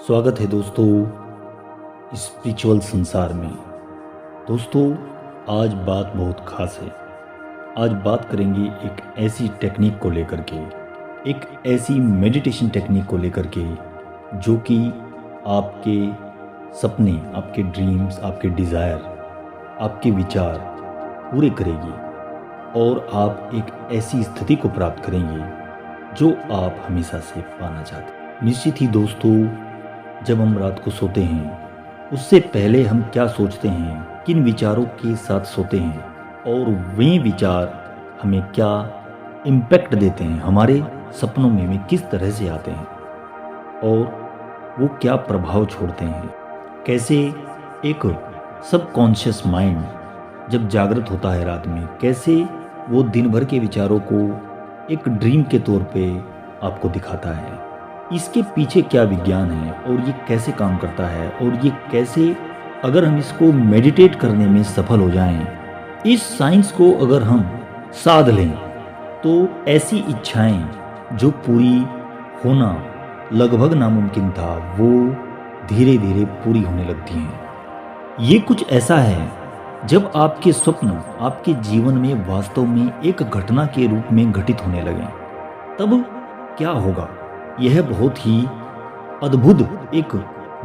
स्वागत है दोस्तों स्पिरिचुअल संसार में। दोस्तों आज बात बहुत खास है। आज बात करेंगे एक ऐसी टेक्निक को लेकर के, एक ऐसी मेडिटेशन टेक्निक को लेकर के जो कि आपके सपने, आपके ड्रीम्स, आपके डिज़ायर, आपके विचार पूरे करेगी और आप एक ऐसी स्थिति को प्राप्त करेंगे जो आप हमेशा से पाना चाहते हैं। निश्चित ही दोस्तों, जब हम रात को सोते हैं उससे पहले हम क्या सोचते हैं, किन विचारों के साथ सोते हैं और वे विचार हमें क्या इम्पैक्ट देते हैं, हमारे सपनों में वे किस तरह से आते हैं और वो क्या प्रभाव छोड़ते हैं। कैसे एक सबकॉन्शियस माइंड जब जागृत होता है रात में, कैसे वो दिन भर के विचारों को एक ड्रीम के तौर पे आपको दिखाता है। इसके पीछे क्या विज्ञान है और ये कैसे काम करता है और ये कैसे, अगर हम इसको मेडिटेट करने में सफल हो जाएं, इस साइंस को अगर हम साध लें तो ऐसी इच्छाएं जो पूरी होना लगभग नामुमकिन था वो धीरे धीरे पूरी होने लगती हैं। ये कुछ ऐसा है जब आपके स्वप्न आपके जीवन में वास्तव में एक घटना के रूप में घटित होने लगें, तब क्या होगा। यह बहुत ही अद्भुत एक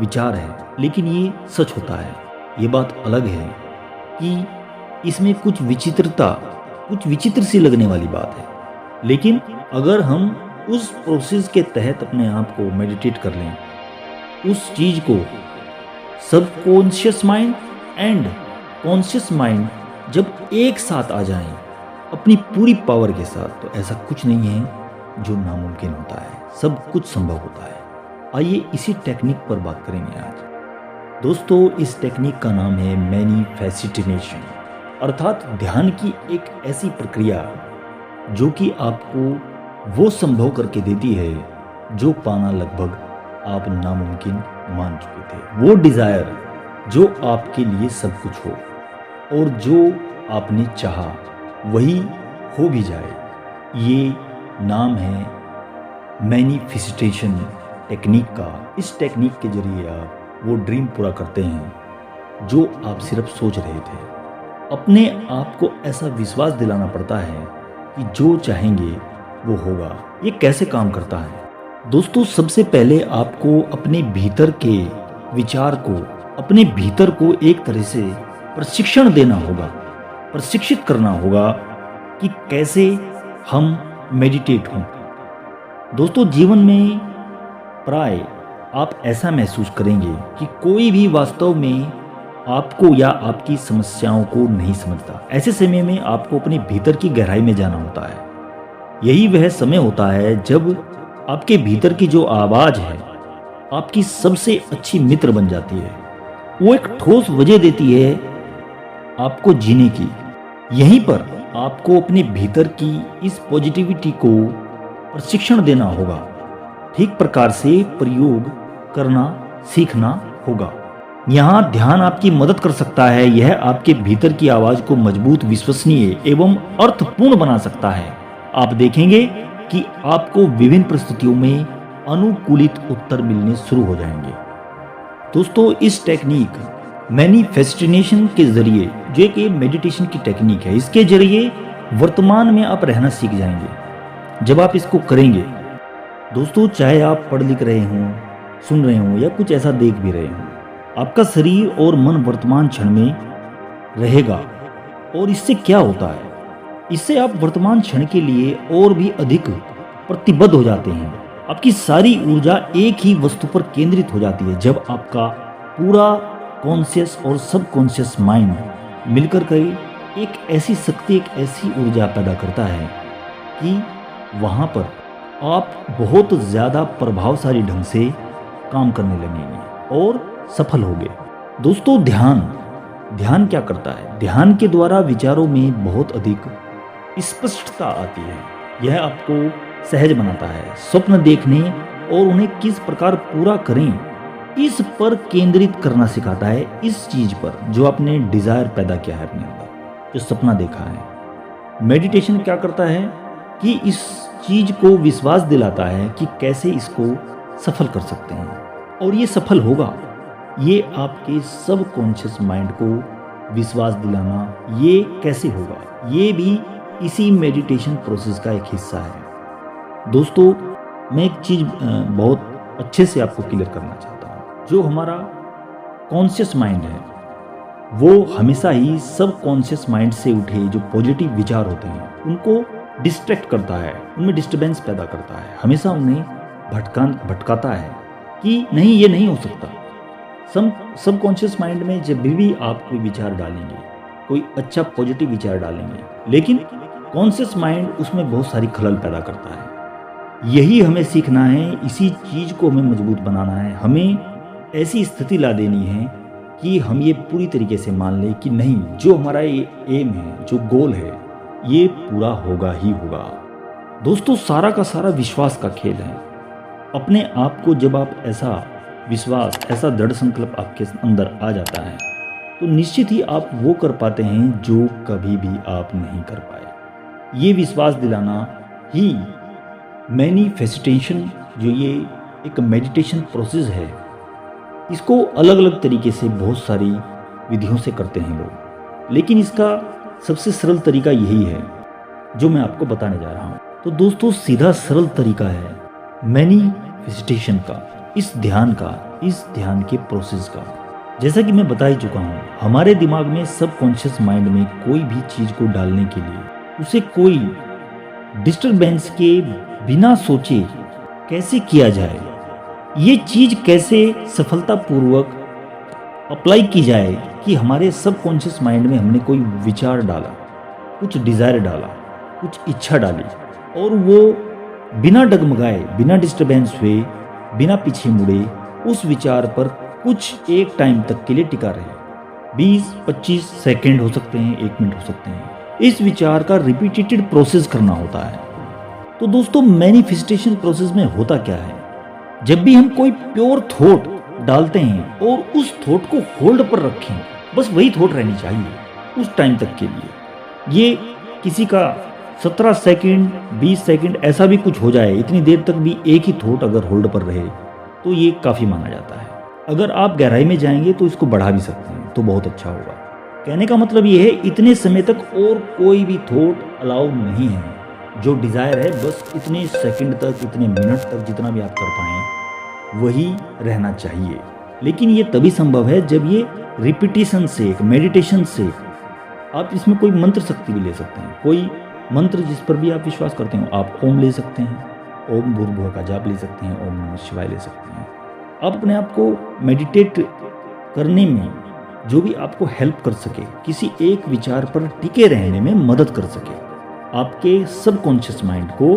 विचार है, लेकिन ये सच होता है। ये बात अलग है कि इसमें कुछ विचित्र सी लगने वाली बात है, लेकिन अगर हम उस प्रोसेस के तहत अपने आप को मेडिटेट कर लें, उस चीज को subconscious mind and conscious mind जब एक साथ आ जाएं अपनी पूरी पावर के साथ, तो ऐसा कुछ नहीं है जो नामुमकिन होता है, सब कुछ संभव होता है। आइए इसी टेक्निक पर बात करेंगे आज। दोस्तों इस टेक्निक का नाम है मैनिफेस्टेशन, अर्थात ध्यान की एक ऐसी प्रक्रिया जो कि आपको वो संभव करके देती है जो पाना लगभग आप नामुमकिन मान चुके थे। वो डिजायर जो आपके लिए सब कुछ हो और जो आपने चाहा वही हो भी जाए। ये नाम है मैनिफेस्टेशन टेक्निक का। इस टेक्निक के जरिए आप वो ड्रीम पूरा करते हैं जो आप सिर्फ सोच रहे थे। अपने आप को ऐसा विश्वास दिलाना पड़ता है कि जो चाहेंगे वो होगा। ये कैसे काम करता है दोस्तों, सबसे पहले आपको अपने भीतर के विचार को, अपने भीतर को एक तरह से प्रशिक्षण देना होगा, प्रशिक्षित करना होगा कि कैसे हम मेडिटेट हों। दोस्तों जीवन में प्राय आप ऐसा महसूस करेंगे कि कोई भी वास्तव में आपको या आपकी समस्याओं को नहीं समझता। ऐसे समय में आपको अपने भीतर की गहराई में जाना होता है। यही वह समय होता है जब आपके भीतर की जो आवाज है आपकी सबसे अच्छी मित्र बन जाती है। वो एक ठोस वजह देती है आपको जीने की। यहीं पर आपको अपने भीतर की इस पॉजिटिविटी को प्रशिक्षण देना होगा, ठीक प्रकार से प्रयोग करना सीखना होगा। यहाँ ध्यान आपकी मदद कर सकता है। यह आपके भीतर की आवाज को मजबूत, विश्वसनीय एवं अर्थपूर्ण बना सकता है। आप देखेंगे कि आपको विभिन्न परिस्थितियों में अनुकूलित उत्तर मिलने शुरू हो जाएंगे। दोस्तों इस टेक्निक मैनिफेस्टेशन के जरिए, जो एक मेडिटेशन की टेक्निक है, इसके जरिए वर्तमान में आप रहना सीख जाएंगे। जब आप इसको करेंगे दोस्तों, चाहे आप पढ़ लिख रहे हों, सुन रहे हों या कुछ ऐसा देख भी रहे हों, आपका शरीर और मन वर्तमान क्षण में रहेगा। और इससे क्या होता है, इससे आप वर्तमान क्षण के लिए और भी अधिक प्रतिबद्ध हो जाते हैं। आपकी सारी ऊर्जा एक ही वस्तु पर केंद्रित हो जाती है। जब आपका पूरा कॉन्शियस और सबकॉन्शियस माइंड मिलकर के एक ऐसी शक्ति, एक ऐसी ऊर्जा पैदा करता है कि वहाँ पर आप बहुत ज़्यादा प्रभावशाली ढंग से काम करने लगेंगे और सफल होंगे। दोस्तों ध्यान क्या करता है, ध्यान के द्वारा विचारों में बहुत अधिक स्पष्टता आती है। यह आपको सहज बनाता है। स्वप्न देखने और उन्हें किस प्रकार पूरा करें, इस पर केंद्रित करना सिखाता है। इस चीज पर जो आपने डिजायर पैदा किया है अपने अंदर, जो सपना देखा है। मेडिटेशन क्या करता है कि इस चीज को विश्वास दिलाता है कि कैसे इसको सफल कर सकते हैं। और ये सफल होगा। ये आपके सबकॉन्शियस माइंड को विश्वास दिलाना, ये कैसे होगा? ये भी इसी मेडिटेशन प्रोसेस का एक हिस्सा है। दोस्तों, मैं एक चीज़ बहुत अच्छे से आपको क्लियर करना चाहता हूँ। जो हमारा कॉन्शियस माइंड है वो हमेशा ही सबकॉन्शियस माइंड से उठे जो पॉजिटिव विचार होते हैं उनको डिस्ट्रैक्ट करता है, उनमें डिस्टर्बेंस पैदा करता है, हमेशा उन्हें भटकाता है कि नहीं, ये नहीं हो सकता। सबकॉन्शियस माइंड में जब भी आप कोई विचार डालेंगे, कोई अच्छा पॉजिटिव विचार डालेंगे, लेकिन कॉन्शियस माइंड उसमें बहुत सारी खलल पैदा करता है। यही हमें सीखना है, इसी चीज़ को हमें मजबूत बनाना है। हमें ऐसी स्थिति ला देनी है कि हम ये पूरी तरीके से मान लें कि नहीं, जो हमारा ये एम है, जो गोल है, ये पूरा होगा ही होगा। दोस्तों, सारा का सारा विश्वास का खेल है। अपने आप को जब आप ऐसा विश्वास, ऐसा दृढ़ संकल्प आपके अंदर आ जाता है तो निश्चित ही आप वो कर पाते हैं जो कभी भी आप नहीं कर पाए। ये विश्वास दिलाना ही मैनिफेस्टेशन, जो ये एक मेडिटेशन प्रोसेस है, इसको अलग अलग तरीके से बहुत सारी विधियों से करते हैं लोग, लेकिन इसका सबसे सरल तरीका यही है जो मैं आपको बताने जा रहा हूँ। तो दोस्तों, सीधा सरल तरीका है मैनिफेस्टेशन का, इस ध्यान के प्रोसेस का। जैसा कि मैं बता ही चुका हूँ, हमारे दिमाग में सबकॉन्शियस माइंड में कोई भी चीज़ को डालने के लिए उसे कोई डिस्टरबेंस के बिना सोचे कैसे किया जाए, ये चीज़ कैसे सफलतापूर्वक अप्लाई की जाए कि हमारे सबकॉन्शियस माइंड में हमने कोई विचार डाला, कुछ डिज़ायर डाला, कुछ इच्छा डाली, और वो बिना डगमगाए, बिना डिस्टरबेंस हुए, बिना पीछे मुड़े उस विचार पर कुछ एक टाइम तक के लिए टिका रहे। 20-25 सेकंड हो सकते हैं, 1 मिनट हो सकते हैं। इस विचार का रिपीटेड प्रोसेस करना होता है। तो दोस्तों, मैनिफेस्टेशन प्रोसेस में होता क्या है, जब भी हम कोई प्योर थॉट डालते हैं और उस थॉट को होल्ड पर रखें, बस वही थॉट रहनी चाहिए उस टाइम तक के लिए। ये किसी का 17 सेकंड, 20 सेकंड ऐसा भी कुछ हो जाए, इतनी देर तक भी एक ही थॉट अगर होल्ड पर रहे तो ये काफ़ी माना जाता है। अगर आप गहराई में जाएंगे तो इसको बढ़ा भी सकते हैं, तो बहुत अच्छा होगा। कहने का मतलब ये है, इतने समय तक और कोई भी थॉट अलाउ नहीं है। जो डिज़ायर है बस इतने सेकंड तक, इतने मिनट तक, जितना भी आप कर पाएँ वही रहना चाहिए। लेकिन ये तभी संभव है जब ये रिपीटेशन से, एक मेडिटेशन से, आप इसमें कोई मंत्र शक्ति भी ले सकते हैं। कोई मंत्र जिस पर भी आप विश्वास करते हो, आप ओम ले सकते हैं, ओम भूर्भुवः का जाप ले सकते हैं, ओम नमः शिवाय ले सकते हैं। आप अपने आप को मेडिटेट करने में जो भी आपको हेल्प कर सके, किसी एक विचार पर टिके रहने में मदद कर सके, आपके सबकॉन्शियस माइंड को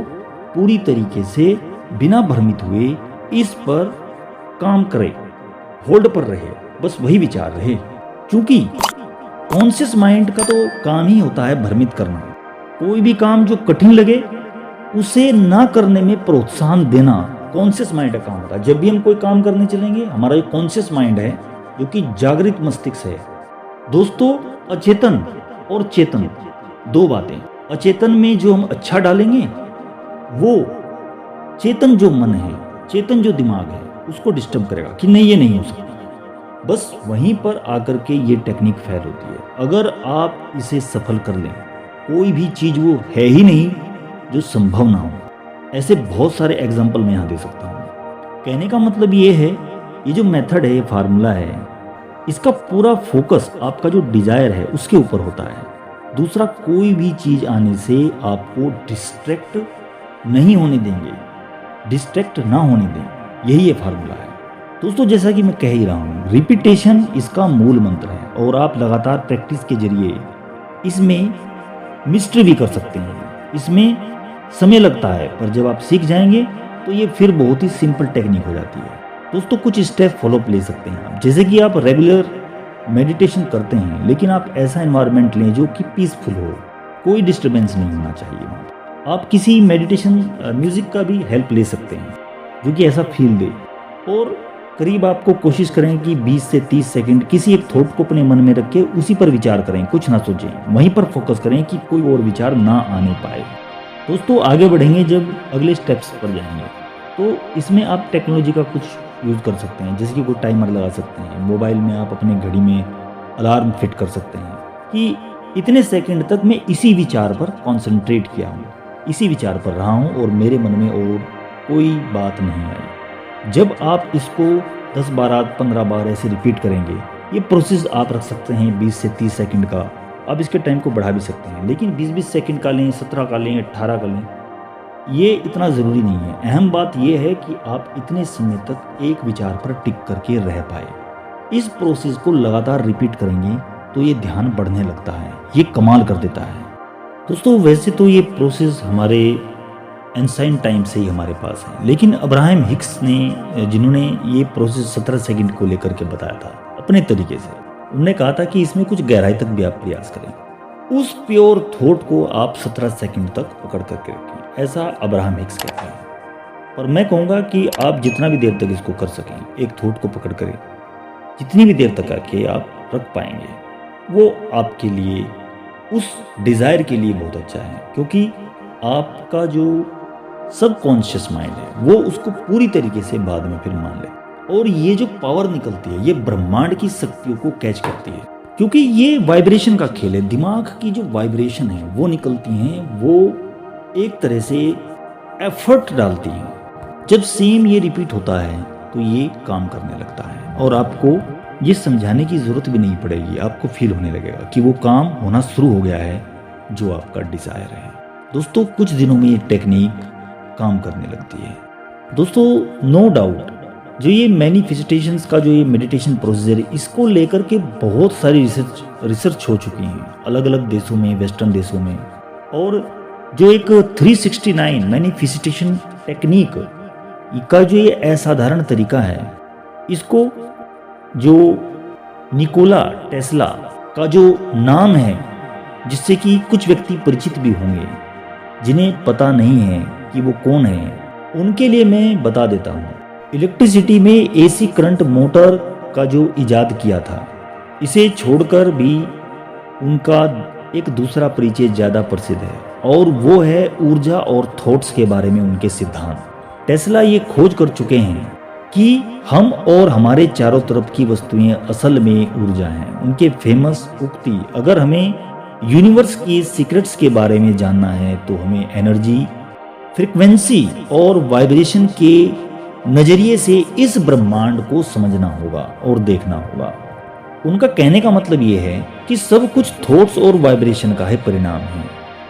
पूरी तरीके से बिना भ्रमित हुए इस पर काम करे, होल्ड पर रहे, बस वही विचार रहे। क्योंकि कॉन्शियस माइंड का तो काम ही होता है भ्रमित करना। कोई भी काम जो कठिन लगे उसे ना करने में प्रोत्साहन देना कॉन्शियस माइंड का काम होता है। जब भी हम कोई काम करने चलेंगे, हमारा जो कॉन्शियस माइंड है, जो कि जागृत मस्तिष्क है, दोस्तों, अचेतन और चेतन दो बातें। अचेतन में जो हम अच्छा डालेंगे, वो चेतन जो मन है, चेतन जो दिमाग है, उसको डिस्टर्ब करेगा कि नहीं, ये नहीं हो सकता। बस वहीं पर आकर के ये टेक्निक फेल होती है। अगर आप इसे सफल कर लें, कोई भी चीज़ वो है ही नहीं जो संभव ना हो। ऐसे बहुत सारे एग्जाम्पल मैं यहाँ दे सकता हूँ। कहने का मतलब ये है, ये जो मेथड है, ये फार्मूला है, इसका पूरा फोकस आपका जो डिजायर है उसके ऊपर होता है। दूसरा, कोई भी चीज़ आने से आपको डिस्ट्रैक्ट नहीं होने देंगे, डिस्ट्रैक्ट ना होने दें, यही ये फार्मूला है। दोस्तों, जैसा कि मैं कह ही रहा हूँ, रिपीटेशन इसका मूल मंत्र है और आप लगातार प्रैक्टिस के जरिए इसमें मिस्ट्री भी कर सकते हैं। इसमें समय लगता है, पर जब आप सीख जाएंगे तो ये फिर बहुत ही सिंपल टेक्निक हो जाती है। दोस्तों, कुछ स्टेप फॉलो अप ले सकते हैं आप। जैसे कि आप रेगुलर मेडिटेशन करते हैं, लेकिन आप ऐसा एनवायरनमेंट लें जो कि पीसफुल हो, कोई डिस्टर्बेंस नहीं होना चाहिए। आप किसी मेडिटेशन म्यूजिक का भी हेल्प ले सकते हैं जो कि ऐसा फील दे, और करीब आपको कोशिश करें कि 20 से 30 सेकंड किसी एक थॉट को अपने मन में रख के उसी पर विचार करें, कुछ ना सोचें, वहीं पर फोकस करें कि कोई और विचार ना आने पाए। दोस्तों, आगे बढ़ेंगे जब अगले स्टेप्स पर जाएंगे, तो इसमें आप टेक्नोलॉजी का कुछ यूज़ कर सकते हैं, जैसे कि कोई टाइमर लगा सकते हैं, मोबाइल में आप अपने घड़ी में अलार्म फिट कर सकते हैं कि इतने सेकंड तक मैं इसी विचार पर कंसंट्रेट किया हूँ, इसी विचार पर रहा हूँ और मेरे मन में और कोई बात नहीं आई। जब आप इसको 10 बार 15 बार ऐसे रिपीट करेंगे, ये प्रोसेस आप रख सकते हैं 20 से 30 सेकंड का। आप इसके टाइम को बढ़ा भी सकते हैं, लेकिन 20-20 सेकंड का लें, 17 का लें, 18 का लें, ये इतना ज़रूरी नहीं है। अहम बात ये है कि आप इतने समय तक एक विचार पर टिक करके रह पाए। इस प्रोसेस को लगातार रिपीट करेंगे तो ये ध्यान बढ़ने लगता है, ये कमाल कर देता है। दोस्तों वैसे तो ये प्रोसेस हमारे एंसाइन टाइम से ही हमारे पास है, लेकिन अब्राहम हिक्स ने, जिन्होंने ये प्रोसेस 17 सेकंड को लेकर के बताया था अपने तरीके से, उन्होंने कहा था कि इसमें कुछ गहराई तक भी आप प्रयास करें, उस प्योर थॉट को आप 17 सेकंड तक पकड़ करके रखें, ऐसा अब्राहम हिक्स कहते हैं। और मैं कहूँगा कि आप जितना भी देर तक इसको कर सकें, एक थॉट को पकड़ कर जितनी भी देर तक आके आप रख पाएंगे, वो आपके लिए, उस डिज़ायर के लिए बहुत अच्छा है, क्योंकि आपका जो सबकॉन्शियस माइंड है वो उसको पूरी तरीके से बाद में फिर मान ले, और ये जो पावर निकलती है ये ब्रह्मांड की शक्तियों को कैच करती है, क्योंकि ये वाइब्रेशन का खेल है। दिमाग की जो वाइब्रेशन है वो निकलती हैं, वो एक तरह से एफर्ट डालती हैं। जब सेम ये रिपीट होता है तो ये काम करने लगता है, और आपको ये समझाने की ज़रूरत भी नहीं पड़ेगी, आपको फील होने लगेगा कि वो काम होना शुरू हो गया है जो आपका डिज़ायर है। दोस्तों कुछ दिनों में ये टेक्निक काम करने लगती है। दोस्तों नो डाउट जो ये मैनिफेस्टेशंस का जो ये मेडिटेशन प्रोसीजर है, इसको लेकर के बहुत सारी रिसर्च हो चुकी हैं अलग अलग देशों में, वेस्टर्न देशों में। और जो एक 369 मैनिफेस्टेशन टेक्निक का जो ये असाधारण तरीका है, इसको जो निकोला टेस्ला का जो नाम है, जिससे कि कुछ व्यक्ति परिचित भी होंगे, जिन्हें पता नहीं है कि वो कौन है, उनके लिए मैं बता देता हूँ। इलेक्ट्रिसिटी में एसी करंट मोटर का जो इजाद किया था, इसे छोड़कर भी उनका एक दूसरा परिचय ज़्यादा प्रसिद्ध है, और वो है ऊर्जा और थॉट्स के बारे में उनके सिद्धांत। टेस्ला ये खोज कर चुके हैं कि हम और हमारे चारों तरफ की वस्तुएं असल में ऊर्जा हैं। उनके फेमस उक्ति, अगर हमें यूनिवर्स की सीक्रेट्स के बारे में जानना है तो हमें एनर्जी, फ्रीक्वेंसी और वाइब्रेशन के नज़रिए से इस ब्रह्मांड को समझना होगा और देखना होगा। उनका कहने का मतलब ये है कि सब कुछ थॉट्स और वाइब्रेशन का ही परिणाम है,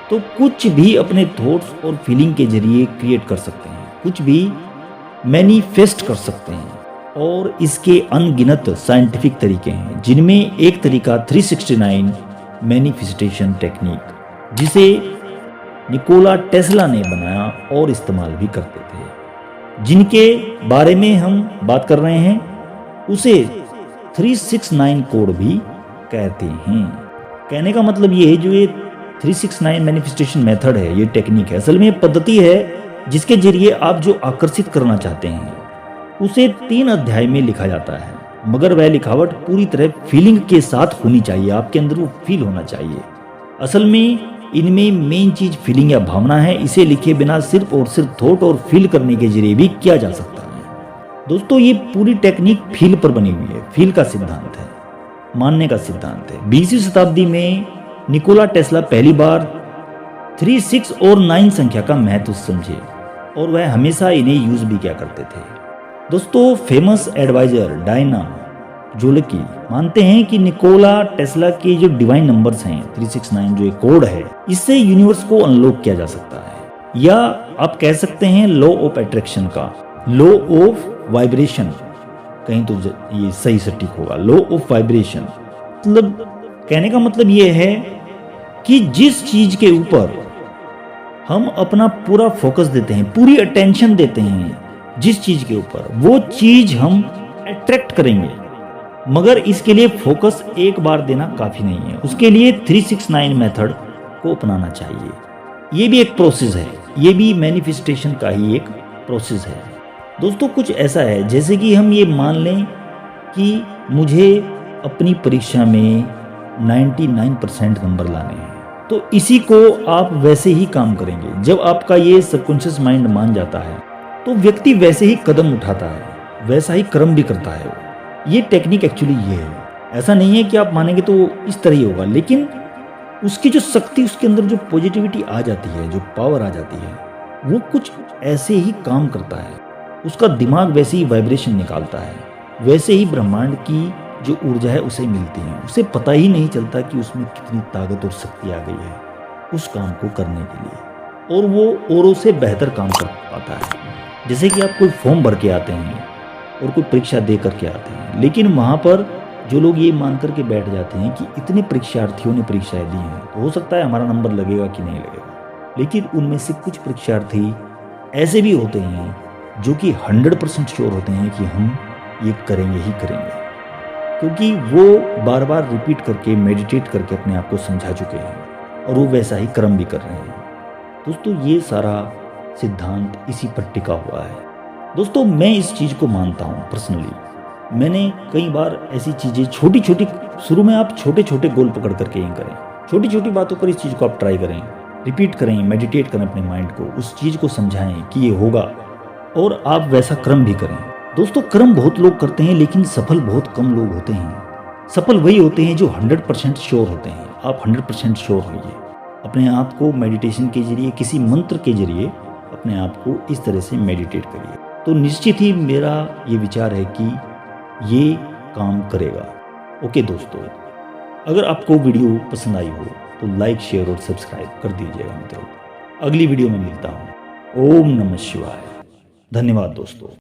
तो कुछ भी अपने थॉट्स और फीलिंग के जरिए क्रिएट कर सकते हैं, कुछ भी मैनिफेस्ट कर सकते हैं। और इसके अनगिनत साइंटिफिक तरीके हैं, जिनमें एक तरीका 369 मैनिफेस्टेशन टेक्निक, जिसे निकोला टेस्ला ने बनाया और इस्तेमाल भी करते थे, जिनके बारे में हम बात कर रहे हैं, उसे 369 कोड भी कहते हैं। कहने का मतलब ये है, जो ये 369 मैनिफेस्टेशन मेथड है, ये टेक्निक है, असल में पद्धति है जिसके जरिए आप जो आकर्षित करना चाहते हैं उसे 3 अध्याय में लिखा जाता है, मगर वह लिखावट पूरी तरह फीलिंग के साथ होनी चाहिए, आपके अंदर वो फील होना चाहिए। असल में इनमें मेन चीज फीलिंग या भावना है। इसे लिखे बिना सिर्फ और सिर्फ थॉट और फील करने के जरिए भी किया जा सकता है। दोस्तों ये पूरी टेक्निक फील पर बनी हुई है, फील का सिद्धांत है, मानने का सिद्धांत है। 20वीं शताब्दी में निकोला टेस्ला पहली बार 3, 6 और 9 संख्या का महत्व समझे, और वह हमेशा इन्हें यूज भी किया करते थे। दोस्तों फेमस एडवाइजर डायना जोलकी मानते हैं कि निकोला टेस्ला के जो डिवाइन नंबर्स हैं 369, जो एक कोड है, इससे यूनिवर्स को अनलॉक किया जा सकता है, या आप कह सकते हैं लॉ ऑफ अट्रैक्शन का, लॉ ऑफ वाइब्रेशन, कहीं तो ये सही सटीक होगा, लॉ ऑफ वाइब्रेशन। मतलब कहने का मतलब ये है कि जिस चीज के ऊपर हम अपना पूरा फोकस देते हैं, पूरी अटेंशन देते हैं, जिस चीज के ऊपर, वो चीज हम अट्रैक्ट करेंगे। मगर इसके लिए फोकस एक बार देना काफी नहीं है, उसके लिए 369 मेथड को अपनाना चाहिए। ये भी एक प्रोसेस है, ये भी मैनिफेस्टेशन का ही एक प्रोसेस है। दोस्तों कुछ ऐसा है जैसे कि हम ये मान लें कि मुझे अपनी परीक्षा में 99% नंबर लाने हैं, तो इसी को आप वैसे ही काम करेंगे। जब आपका ये सबकॉन्शियस माइंड मान जाता है तो व्यक्ति वैसे ही कदम उठाता है, वैसा ही कर्म भी करता है वो। ये टेक्निक एक्चुअली ये है। ऐसा नहीं है कि आप मानेंगे तो इस तरह ही होगा, लेकिन उसकी जो शक्ति, उसके अंदर जो पॉजिटिविटी आ जाती है, जो पावर आ जाती है, वो कुछ ऐसे ही काम करता है। उसका दिमाग वैसे ही वाइब्रेशन निकालता है, वैसे ही ब्रह्मांड की जो ऊर्जा है उसे मिलती है। उसे पता ही नहीं चलता कि उसमें कितनी ताकत और शक्ति आ गई है उस काम को करने के लिए, और वो औरों से बेहतर काम कर पाता है। जैसे कि आप कोई फॉर्म भर के आते हैं और कोई परीक्षा दे करके आते हैं, लेकिन वहाँ पर जो लोग ये मान करके बैठ जाते हैं कि इतने परीक्षार्थियों ने परीक्षाएं दी हैं तो हो सकता है हमारा नंबर लगेगा कि नहीं लगेगा, लेकिन उनमें से कुछ परीक्षार्थी ऐसे भी होते हैं जो कि 100% श्योर होते हैं कि हम ये करेंगे ही करेंगे, क्योंकि वो बार बार रिपीट करके, मेडिटेट करके अपने आप को समझा चुके हैं और वो वैसा ही कर्म भी कर रहे हैं। दोस्तों, ये सारा सिद्धांत इसी पर टिका हुआ है। दोस्तों, मैं इस चीज़ को मानता हूँ पर्सनली। मैंने कई बार ऐसी चीज़ें छोटी छोटी, शुरू में आप छोटे छोटे गोल पकड़ करके ही करें, छोटी छोटी बातों पर इस चीज़ को आप ट्राई करें, रिपीट करें, मेडिटेट करें अपने माइंड को, उस चीज़ को समझाएं कि ये होगा, और आप वैसा कर्म भी करें। दोस्तों, कर्म बहुत लोग करते हैं लेकिन सफल बहुत कम लोग होते हैं। सफल वही होते हैं जो 100% श्योर होते हैं। आप 100% श्योर होइए, अपने आप को मेडिटेशन के जरिए, किसी मंत्र के जरिए अपने आप को इस तरह से मेडिटेट करिए, तो निश्चित ही मेरा ये विचार है कि ये काम करेगा। ओके दोस्तों, अगर आपको वीडियो पसंद आई हो तो लाइक, शेयर और सब्सक्राइब कर दीजिएगा मित्रों। अगली वीडियो में मिलता हूँ। ओम नमः शिवाय। धन्यवाद दोस्तों।